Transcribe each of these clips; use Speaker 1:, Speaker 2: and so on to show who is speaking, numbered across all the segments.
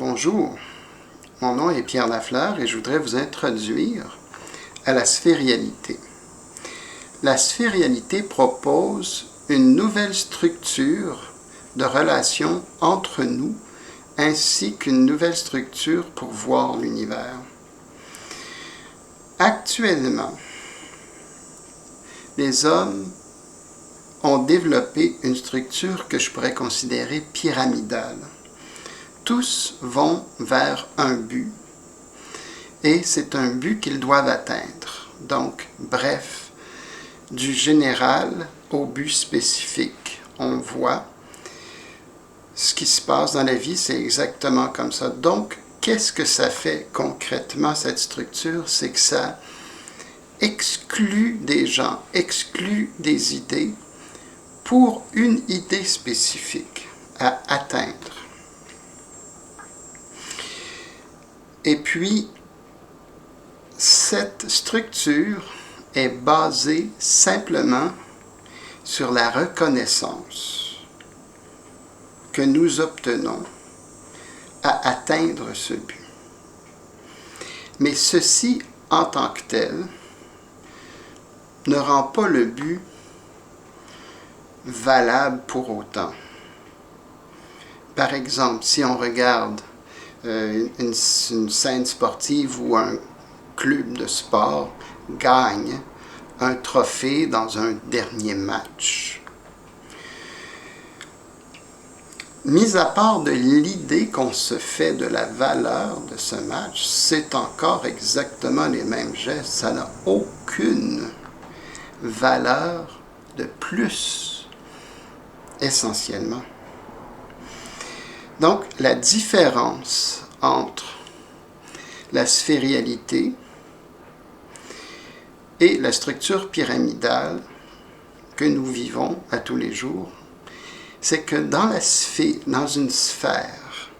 Speaker 1: Bonjour, mon nom est Pierre Lafleur et je voudrais vous introduire à la sphérialité. La sphérialité propose une nouvelle structure de relation entre nous ainsi qu'une nouvelle structure pour voir l'univers. Actuellement, les hommes ont développé une structure que je pourrais considérer pyramidale. Tous vont vers un but et c'est un but qu'ils doivent atteindre. Donc, bref, du général au but spécifique. On voit ce qui se passe dans la vie, c'est exactement comme ça. Donc, qu'est-ce que ça fait concrètement, cette structure? C'est que ça exclut des gens, exclut des idées pour une idée spécifique à atteindre. Et puis, cette structure est basée simplement sur la reconnaissance que nous obtenons à atteindre ce but. Mais ceci, en tant que tel, ne rend pas le but valable pour autant. Par exemple, si on regarde une scène sportive où un club de sport gagne un trophée dans un dernier match. Mis à part de l'idée qu'on se fait de la valeur de ce match, c'est encore exactement les mêmes gestes. Ça n'a aucune valeur de plus, essentiellement. Donc, la différence entre la sphérialité et la structure pyramidale que nous vivons à tous les jours, c'est que dans une sphère,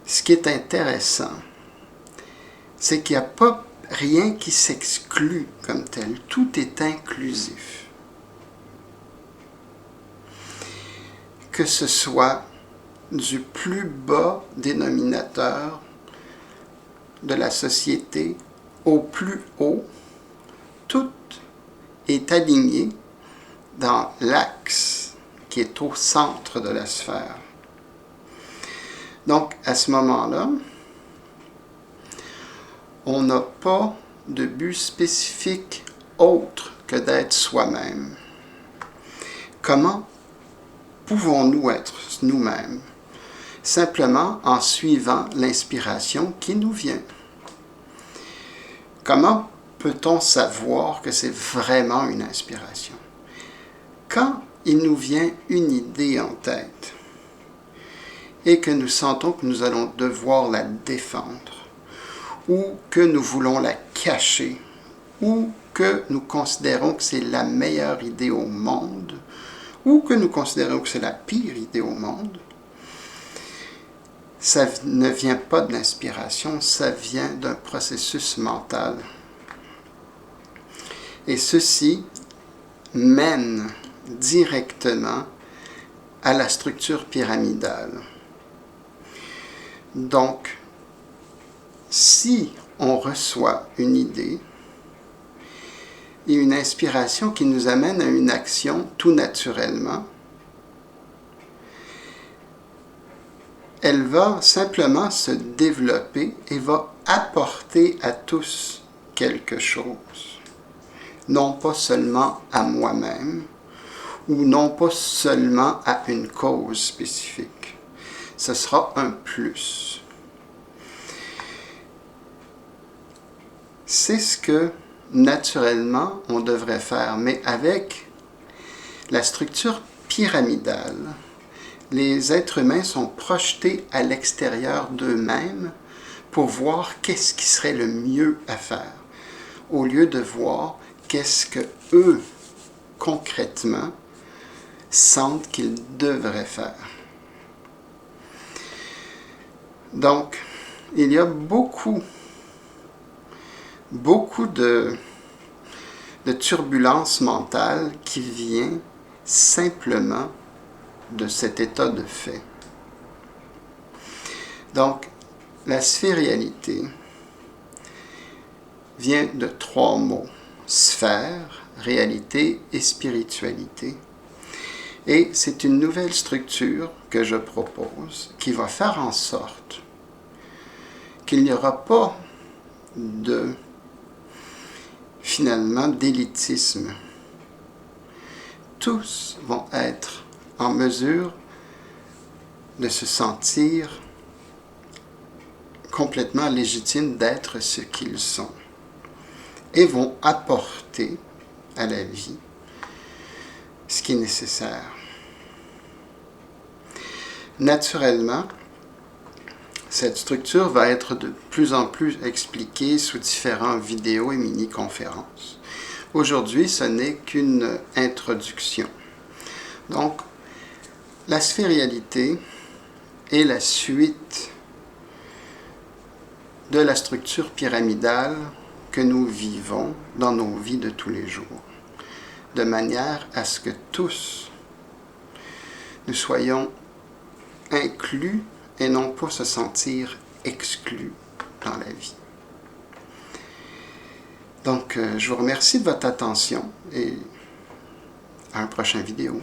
Speaker 1: ce qui est intéressant, c'est qu'il n'y a pas rien qui s'exclut comme tel. Tout est inclusif. Que ce soit du plus bas dénominateur de la société au plus haut, tout est aligné dans l'axe qui est au centre de la sphère. Donc, à ce moment-là, on n'a pas de but spécifique autre que d'être soi-même. Comment pouvons-nous être nous-mêmes? Simplement en suivant l'inspiration qui nous vient. Comment peut-on savoir que c'est vraiment une inspiration? Quand il nous vient une idée en tête et que nous sentons que nous allons devoir la défendre, ou que nous voulons la cacher, ou que nous considérons que c'est la meilleure idée au monde, ou que nous considérons que c'est la pire idée au monde, ça ne vient pas de l'inspiration, ça vient d'un processus mental. Et ceci mène directement à la structure pyramidale. Donc, si on reçoit une idée et une inspiration qui nous amène à une action tout naturellement, elle va simplement se développer et va apporter à tous quelque chose. Non pas seulement à moi-même, ou non pas seulement à une cause spécifique. Ce sera un plus. C'est ce que, naturellement, on devrait faire, mais avec la structure pyramidale, les êtres humains sont projetés à l'extérieur d'eux-mêmes pour voir qu'est-ce qui serait le mieux à faire, au lieu de voir qu'est-ce que eux, concrètement, sentent qu'ils devraient faire. Donc, il y a beaucoup de turbulence mentale qui vient simplement de cet état de fait. Donc, la sphérialité vient de 3 mots: sphère, réalité et spiritualité. Et c'est une nouvelle structure que je propose qui va faire en sorte qu'il n'y aura pas finalement d'élitisme. Tous vont être en mesure de se sentir complètement légitimes d'être ce qu'ils sont et vont apporter à la vie ce qui est nécessaire. Naturellement, cette structure va être de plus en plus expliquée sous différentes vidéos et mini-conférences. Aujourd'hui, ce n'est qu'une introduction. Donc, la sphérialité est la suite de la structure pyramidale que nous vivons dans nos vies de tous les jours, de manière à ce que tous nous soyons inclus et non pas se sentir exclus dans la vie. Donc, je vous remercie de votre attention et à une prochaine vidéo.